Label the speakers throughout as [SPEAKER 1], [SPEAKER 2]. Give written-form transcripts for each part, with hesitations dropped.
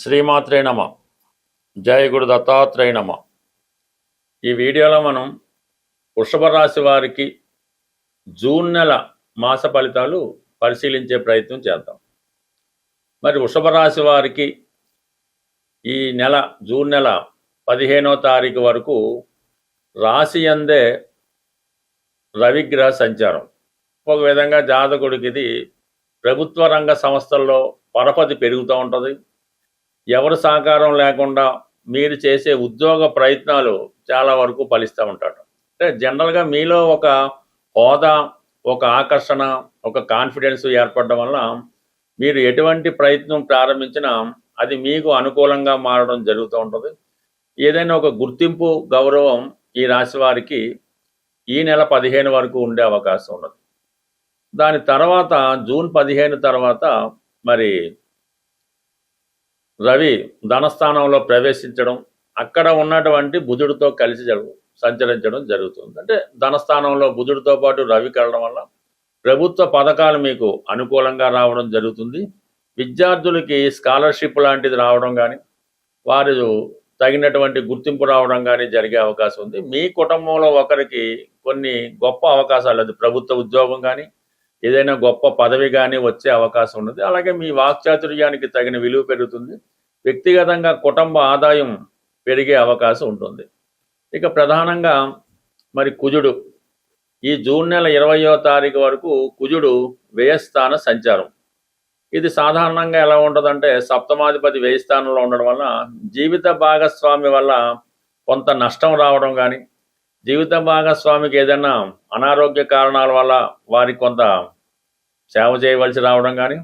[SPEAKER 1] శ్రీమాత్రే నమ. జయ గురు దత్తాత్రేయ నమ. ఈ వీడియోలో మనం వృషభ రాశి వారికి జూన్ నెల మాస ఫలితాలు పరిశీలించే ప్రయత్నం చేద్దాం. మరి వృషభ రాశి వారికి ఈ నెల జూన్ నెల 15వ తారీఖు వరకు రాశి అందే రవిగ్రహ సంచారం. ఒక విధంగా జాతకుడికి ఇది ప్రభుత్వ రంగ సంస్థల్లో పరపతి పెరుగుతూ ఉంటుంది. ఎవరి సహకారం లేకుండా మీరు చేసే ఉద్యోగ ప్రయత్నాలు చాలా వరకు ఫలిస్తూ ఉంటారు. అంటే జనరల్గా మీలో ఒక హోదా, ఒక ఆకర్షణ, ఒక కాన్ఫిడెన్స్ ఏర్పడడం వల్ల మీరు ఎటువంటి ప్రయత్నం ప్రారంభించినా అది మీకు అనుకూలంగా మారడం జరుగుతూ ఉంటుంది. ఏదైనా ఒక గుర్తింపు, గౌరవం ఈ రాశి వారికి ఈ నెల 15 వరకు ఉండే అవకాశం ఉన్నది. దాని తర్వాత జూన్ 15 తర్వాత మరి రవి ధనస్థానంలో ప్రవేశించడం, అక్కడ ఉన్నటువంటి బుధుడితో కలిసి సంచరించడం జరుగుతుంది. అంటే ధనస్థానంలో బుధుడితో పాటు రవి కలడం వల్ల ప్రభుత్వ పథకాలు మీకు అనుకూలంగా రావడం జరుగుతుంది. విద్యార్థులకి స్కాలర్షిప్ లాంటిది రావడం కానీ, వారు తగినటువంటి గుర్తింపు రావడం కానీ జరిగే అవకాశం ఉంది. మీ కుటుంబంలో ఒకరికి కొన్ని గొప్ప అవకాశాలు, అది ప్రభుత్వ ఉద్యోగం కానీ, ఏదైనా గొప్ప పదవి కానీ వచ్చే అవకాశం ఉన్నది. అలాగే మీ వాక్చాతుర్యానికి తగిన విలువ పెరుగుతుంది. వ్యక్తిగతంగా కుటుంబ ఆదాయం పెరిగే అవకాశం ఉంటుంది. ఇక ప్రధానంగా మరి కుజుడు ఈ జూన్ నెల 20వ తారీఖు వరకు కుజుడు వ్యయస్థాన సంచారం. ఇది సాధారణంగా ఎలా ఉంటుందంటే, సప్తమాధిపతి వ్యయస్థానంలో ఉండడం వల్ల జీవిత భాగస్వామి వల్ల కొంత నష్టం రావడం కానీ, జీవిత భాగస్వామికి ఏదైనా అనారోగ్య కారణాల వల్ల వారికి కొంత సేవ చేయవలసి రావడం కానీ,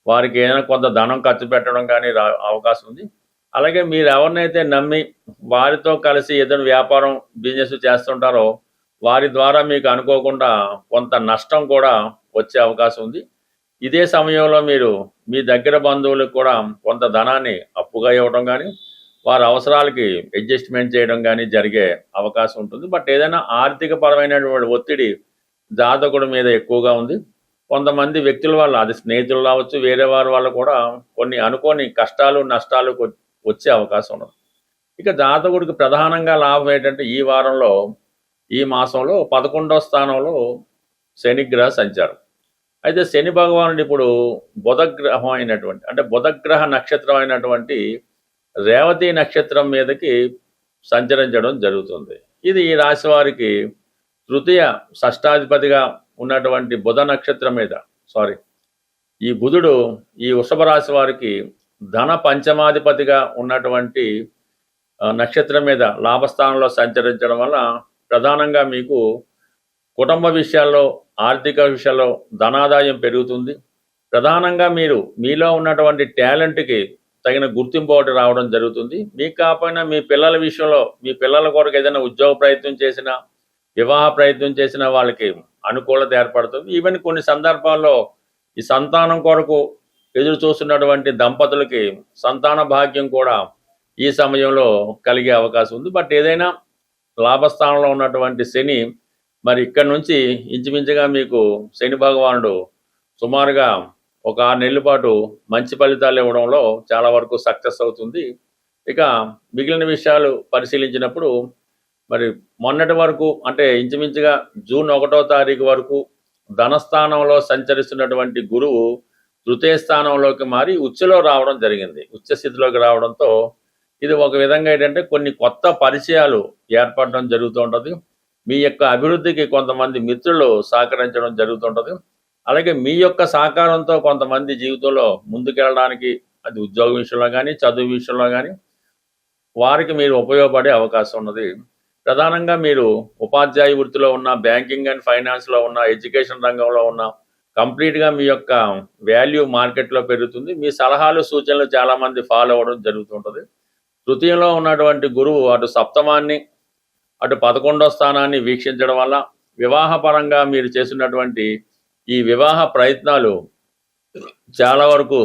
[SPEAKER 1] వారికి ఏదైనా కొంత ధనం ఖర్చు పెట్టడం కానీ అవకాశం ఉంది. అలాగే మీరు ఎవరినైతే నమ్మి వారితో కలిసి ఏదైనా వ్యాపారం, బిజినెస్ చేస్తుంటారో వారి ద్వారా మీకు అనుకోకుండా కొంత నష్టం కూడా వచ్చే అవకాశం ఉంది. ఇదే సమయంలో మీరు మీ దగ్గర బంధువులకు కూడా కొంత ధనాన్ని అప్పుగా ఇవ్వడం కానీ, వారి అవసరాలకి అడ్జస్ట్మెంట్ చేయడం కానీ జరిగే అవకాశం ఉంటుంది. బట్ ఏదైనా ఆర్థిక పరమైనటువంటి ఒత్తిడి జాతకుడి మీద ఎక్కువగా ఉంది. కొంతమంది వ్యక్తుల వల్ల, అది స్నేహితులు రావచ్చు, వేరే వారి వల్ల కూడా కొన్ని అనుకోని కష్టాలు, నష్టాలు వచ్చే అవకాశం ఉన్నది. ఇక జాతకుడికి ప్రధానంగా లాభం ఏంటంటే, ఈ వారంలో, ఈ మాసంలో 11వ స్థానంలో శనిగ్రహ సంచారం. అయితే శని భగవానుడు ఇప్పుడు బుధగ్రహం అయినటువంటి, అంటే బుధగ్రహ నక్షత్రం అయినటువంటి రేవతి నక్షత్రం మీదకి సంచరించడం జరుగుతుంది. ఇది ఈ రాశి వారికి తృతీయ షష్టాధిపతిగా ఉన్నటువంటి బుధ నక్షత్రం మీద, ఈ బుధుడు ఈ వృషభ రాశి వారికి ధన పంచమాధిపతిగా ఉన్నటువంటి నక్షత్రం మీద లాభస్థానంలో సంచరించడం వల్ల ప్రధానంగా మీకు కుటుంబ విషయాల్లో, ఆర్థిక విషయాల్లో ధనాదాయం పెరుగుతుంది. ప్రధానంగా మీరు మీలో ఉన్నటువంటి టాలెంట్కి తగిన గుర్తింపు ఒకటి రావడం జరుగుతుంది. మీకు కాకపోయినా మీ పిల్లల విషయంలో, మీ పిల్లల కొరకు ఏదైనా ఉద్యోగ ప్రయత్నం చేసినా, వివాహ ప్రయత్నం చేసిన వాళ్ళకి అనుకూలత ఏర్పడుతుంది. ఈవెన్ కొన్ని సందర్భాల్లో ఈ సంతానం కొరకు ఎదురు చూస్తున్నటువంటి దంపతులకి సంతాన భాగ్యం కూడా ఈ సమయంలో కలిగే అవకాశం ఉంది. బట్ ఏదైనా లాభస్థానంలో ఉన్నటువంటి శని మరి ఇక్కడి నుంచి ఇంచుమించుగా మీకు శని భగవానుడు సుమారుగా ఒక 6 నెలల పాటు మంచి ఫలితాలు ఇవ్వడంలో చాలా వరకు సక్సెస్ అవుతుంది. ఇక మిగిలిన విషయాలు పరిశీలించినప్పుడు మరి మొన్నటి వరకు, అంటే ఇంచుమించుగా జూన్ 1వ తారీఖు వరకు ధనస్థానంలో సంచరిస్తున్నటువంటి గురువు తృతీయ స్థానంలోకి మారి ఉచ్చలో రావడం జరిగింది. ఉచ్చ స్థితిలోకి రావడంతో ఇది ఒక విధంగా ఏంటంటే కొన్ని కొత్త పరిచయాలు ఏర్పడడం జరుగుతూ ఉంటుంది. మీ యొక్క అభివృద్ధికి కొంతమంది మిత్రులు సహకరించడం జరుగుతుంటుంది. అలాగే మీ యొక్క సహకారంతో కొంతమంది జీవితంలో ముందుకెళ్ళడానికి, అది ఉద్యోగ విషయంలో కానీ, చదువు విషయంలో కానీ వారికి మీరు ఉపయోగపడే అవకాశం ఉన్నది. ప్రధానంగా మీరు ఉపాధ్యాయ వృత్తిలో ఉన్న, బ్యాంకింగ్ అండ్ ఫైనాన్స్లో ఉన్న, ఎడ్యుకేషన్ రంగంలో ఉన్న, కంప్లీట్గా మీ యొక్క వాల్యూ మార్కెట్లో పెరుగుతుంది. మీ సలహాలు, సూచనలు చాలామంది ఫాలో అవ్వడం జరుగుతుంటుంది. తృతీయంలో ఉన్నటువంటి గురువు అటు సప్తమాన్ని, అటు 11వ స్థానాన్ని వీక్షించడం వల్ల వివాహపరంగా మీరు చేసినటువంటి ఈ వివాహ ప్రయత్నాలు చాలా వరకు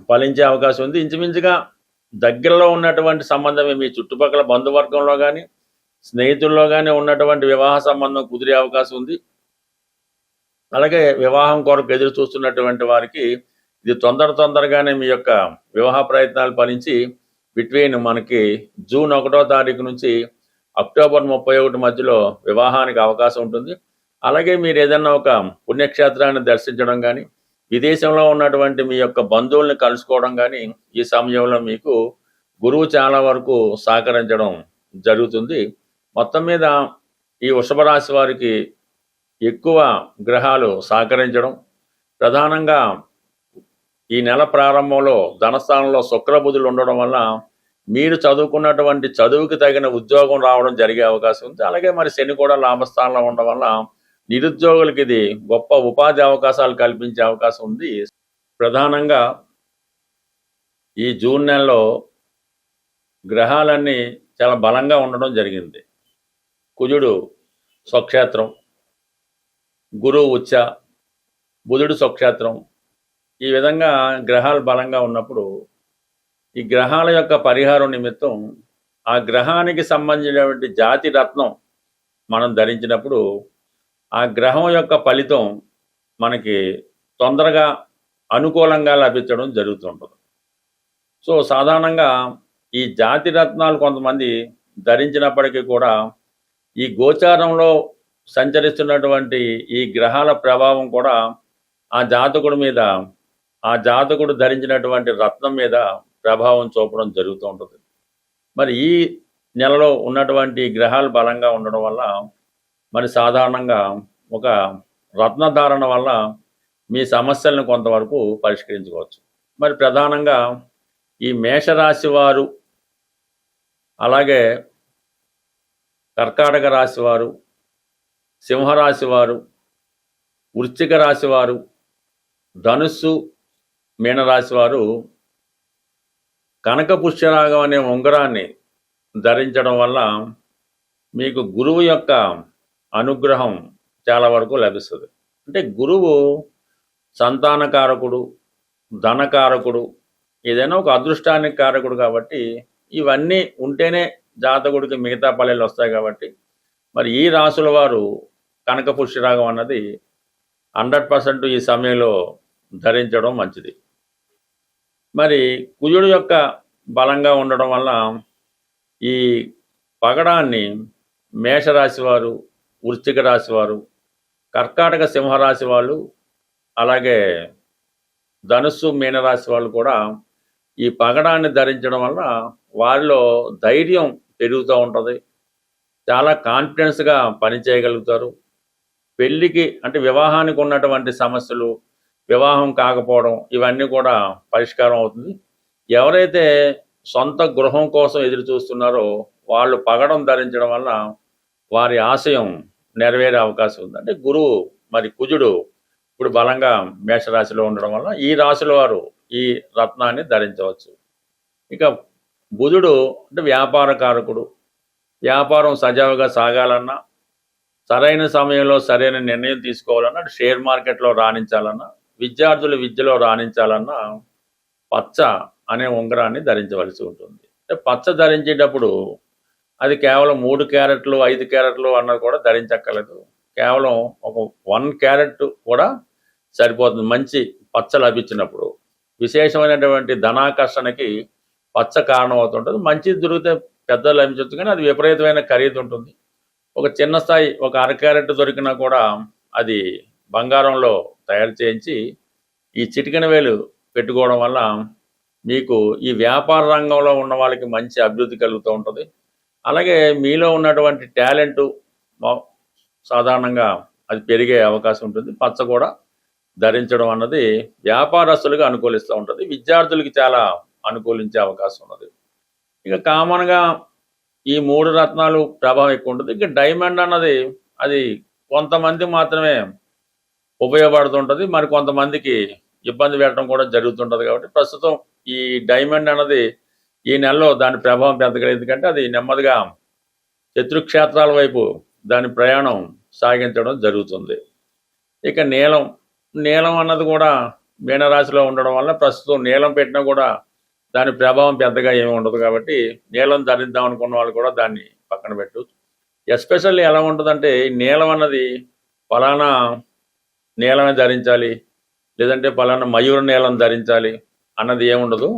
[SPEAKER 1] ఫలించే అవకాశం ఉంది. ఇంచుమించుగా దగ్గరలో ఉన్నటువంటి సంబంధమే మీ చుట్టుపక్కల బంధువర్గంలో కానీ, స్నేహితుల్లో కానీ ఉన్నటువంటి వివాహ సంబంధం కుదిరే అవకాశం ఉంది. అలాగే వివాహం కొరకు ఎదురు చూస్తున్నటువంటి వారికి ఇది తొందరగానే మీ యొక్క వివాహ ప్రయత్నాలు ఫలించి బిట్వీన్ మనకి జూన్ 1వ తారీఖు నుంచి అక్టోబర్ 31 మధ్యలో వివాహానికి అవకాశం ఉంటుంది. అలాగే మీరు ఏదైనా ఒక పుణ్యక్షేత్రాన్ని దర్శించడం కానీ, విదేశంలో ఉన్నటువంటి మీ యొక్క బంధువుల్ని కలుసుకోవడం కానీ ఈ సమయంలో మీకు గురువు చాలా వరకు సహకరించడం జరుగుతుంది. మొత్తం మీద ఈ వృషభ రాశి వారికి ఎక్కువ గ్రహాలు సహకరించడం, ప్రధానంగా ఈ నెల ప్రారంభంలో ధనస్థానంలో శుక్రబుధులు ఉండడం వల్ల మీరు చదువుకున్నటువంటి చదువుకి తగిన ఉద్యోగం రావడం జరిగే అవకాశం ఉంది. అలాగే మరి శని కూడా లాభస్థానంలో ఉండడం వల్ల నిరుద్యోగులకి ఇది గొప్ప ఉపాధి అవకాశాలు కల్పించే అవకాశం ఉంది. ప్రధానంగా ఈ జూన్ నెలలో గ్రహాలన్నీ చాలా బలంగా ఉండడం జరిగింది. కుజుడు స్వక్షేత్రం, గురువు ఉచ్చ, బుధుడు స్వక్షేత్రం. ఈ విధంగా గ్రహాలు బలంగా ఉన్నప్పుడు ఈ గ్రహాల యొక్క పరిహారం నిమిత్తం ఆ గ్రహానికి సంబంధించినటువంటి జాతి రత్నం మనం ధరించినప్పుడు ఆ గ్రహం యొక్క ఫలితం మనకి తొందరగా అనుకూలంగా లభించడం జరుగుతుంటుంది. సో సాధారణంగా ఈ జాతి రత్నాలు కొంతమంది ధరించినప్పటికీ కూడా ఈ గోచారంలో సంచరిస్తున్నటువంటి ఈ గ్రహాల ప్రభావం కూడా ఆ జాతకుడి మీద, ఆ జాతకుడు ధరించినటువంటి రత్నం మీద ప్రభావం చూపడం జరుగుతూ ఉంటుంది. మరి ఈ నెలలో ఉన్నటువంటి గ్రహాలు బలంగా ఉండడం వల్ల మరి సాధారణంగా ఒక రత్నధారణ వల్ల మీ సమస్యలను కొంతవరకు పరిష్కరించుకోవచ్చు. మరి ప్రధానంగా ఈ మేషరాశి వారు, అలాగే కర్కాటక రాశి వారు, సింహరాశి వారు, వృశ్చిక రాశి వారు, ధనుస్సు, మీనరాశి వారు కనక పుష్యరాగం అనే ఉంగరాన్ని ధరించడం వల్ల మీకు గురువు యొక్క అనుగ్రహం చాలా వరకు లభిస్తుంది. అంటే గురువు సంతానకారకుడు, ధనకారకుడు, ఏదైనా ఒక అదృష్టానికి కారకుడు కాబట్టి ఇవన్నీ ఉంటేనే జాతకుడికి మిగతా ఫలాలు వస్తాయి. కాబట్టి మరి ఈ రాసుల వారు కనక పుష్యరాగం అన్నది 100% ఈ సమయంలో ధరించడం మంచిది. మరి కుజుడు యొక్క బలంగా ఉండడం వల్ల ఈ పగడాన్ని మేషరాశి వారు, వృశ్చిక రాశి వారు, కర్కాటక సింహరాశి వాళ్ళు, అలాగే ధనుస్సు మీనరాశి వాళ్ళు కూడా ఈ పగడాన్ని ధరించడం వల్ల వారిలో ధైర్యం పెరుగుతూ ఉంటుంది. చాలా కాన్ఫిడెన్స్గా పనిచేయగలుగుతారు. పెళ్ళికి అంటే వివాహానికి ఉన్నటువంటి సమస్యలు, వివాహం కాకపోవడం, ఇవన్నీ కూడా పరిష్కారం అవుతుంది. ఎవరైతే సొంత గృహం కోసం ఎదురు చూస్తున్నారో వాళ్ళు పగడం ధరించడం వల్ల వారి ఆశయం నెరవేరే అవకాశం ఉంది. అంటే గురువు మరి కుజుడు ఇప్పుడు బలంగా మేషరాశిలో ఉండడం వల్ల ఈ రాశుల వారు ఈ రత్నాన్ని ధరించవచ్చు. ఇక బుధుడు అంటే వ్యాపార కారకుడు. వ్యాపారం సజావుగా సాగాలన్నా, సరైన సమయంలో సరైన నిర్ణయం తీసుకోవాలన్నా, షేర్ మార్కెట్లో రాణించాలన్నా, విద్యార్థులు విద్యలో రాణించాలన్నా పచ్చ అనే ఉంగరాన్ని ధరించవలసి ఉంటుంది. అంటే పచ్చ ధరించేటప్పుడు అది కేవలం 3 క్యారెట్లు 5 క్యారెట్లు అన్నది కూడా ధరించక్కర్లేదు. కేవలం ఒక 1 క్యారెట్ కూడా సరిపోతుంది. మంచి పచ్చ లభించినప్పుడు విశేషమైనటువంటి ధనాకర్షణకి పచ్చ కారణం అవుతుంటుంది. మంచిది దొరికితే పెద్ద లభించవచ్చు, కానీ అది విపరీతమైన ఖరీదు ఉంటుంది. ఒక చిన్న స్థాయి ఒక 1/2 క్యారెట్ దొరికినా కూడా అది బంగారంలో తయారు చేయించి ఈ చిటికెన వేలు పెట్టుకోవడం వల్ల మీకు ఈ వ్యాపార రంగంలో ఉన్న వాళ్ళకి మంచి అభివృద్ధి కలుగుతూ ఉంటుంది. అలాగే మీలో ఉన్నటువంటి టాలెంటు సాధారణంగా అది పెరిగే అవకాశం ఉంటుంది. పచ్చ కూడా ధరించడం అన్నది వ్యాపారస్తులుగా అనుకూలిస్తూ ఉంటుంది. విద్యార్థులకి చాలా అనుకూలించే అవకాశం ఉన్నది. ఇక కామన్గా ఈ 3 రత్నాలు ప్రభావం ఎక్కువ ఉంటుంది. ఇక డైమండ్ అన్నది అది కొంతమంది మాత్రమే ఉపయోగపడుతుంటుంది, మరి కొంతమందికి ఇబ్బంది పెట్టడం కూడా జరుగుతుంటుంది. కాబట్టి ప్రస్తుతం ఈ డైమండ్ అన్నది ఈ నెలలో దాని ప్రభావం పెద్దగా, ఎందుకంటే అది నెమ్మదిగా శత్రుక్షేత్రాల వైపు దాని ప్రయాణం సాగించడం జరుగుతుంది. ఇక నీలం అన్నది కూడా మీనరాశిలో ఉండడం వల్ల ప్రస్తుతం నీలం పెట్టినా కూడా దాని ప్రభావం పెద్దగా ఏమి ఉండదు. కాబట్టి నీలం ధరిద్దాం అనుకున్న వాళ్ళు కూడా దాన్ని పక్కన పెట్టు. ఎస్పెషల్లీ ఎలా ఉంటుందంటే నీలం అన్నది ఫలానా నీలమే ధరించాలి, లేదంటే పలానా మయూర నీలం ధరించాలి అన్నది ఏముండదు.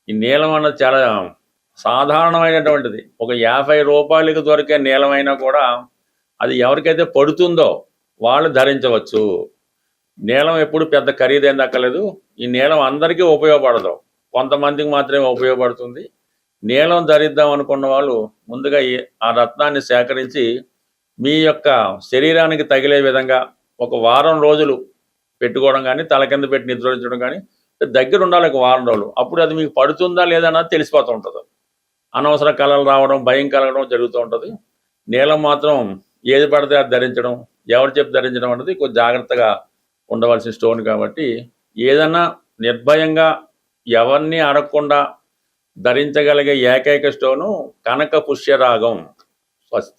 [SPEAKER 1] ఈ నీలం అన్నది చాలా సాధారణమైనటువంటిది. ఒక 50 రూపాయలకి దొరికే నీలమైనా కూడా అది ఎవరికైతే పడుతుందో వాళ్ళు ధరించవచ్చు. నీలం ఎప్పుడు పెద్ద ఖరీదైంది అక్కర్లేదు. ఈ నీలం అందరికీ ఉపయోగపడదు, కొంతమందికి మాత్రమే ఉపయోగపడుతుంది. నీలం ధరిద్దాం అనుకున్న వాళ్ళు ముందుగా ఆ రత్నాన్ని సేకరించి మీ యొక్క శరీరానికి తగిలే విధంగా ఒక వారం రోజులు పెట్టుకోవడం కానీ, తల కింద పెట్టి నిద్రించడం కానీ, దగ్గర ఉండాలి ఒక వారం రోజులు. అప్పుడు అది మీకు పడుతుందా లేదా అన్నది తెలిసిపోతూ ఉంటుంది. అనవసర కళలు రావడం, భయం కలగడం జరుగుతూ ఉంటుంది. నీలం మాత్రం ఏది పడితే అది ధరించడం, ఎవరు చెప్పి ధరించడం అనేది కొంచెం జాగ్రత్తగా ఉండవలసిన స్టోన్ కాబట్టి ఏదన్నా నిర్భయంగా ఎవరిని అడగకుండా ధరించగలిగే ఏకైక స్టోను కనక పుష్యరాగం. స్వస్తి.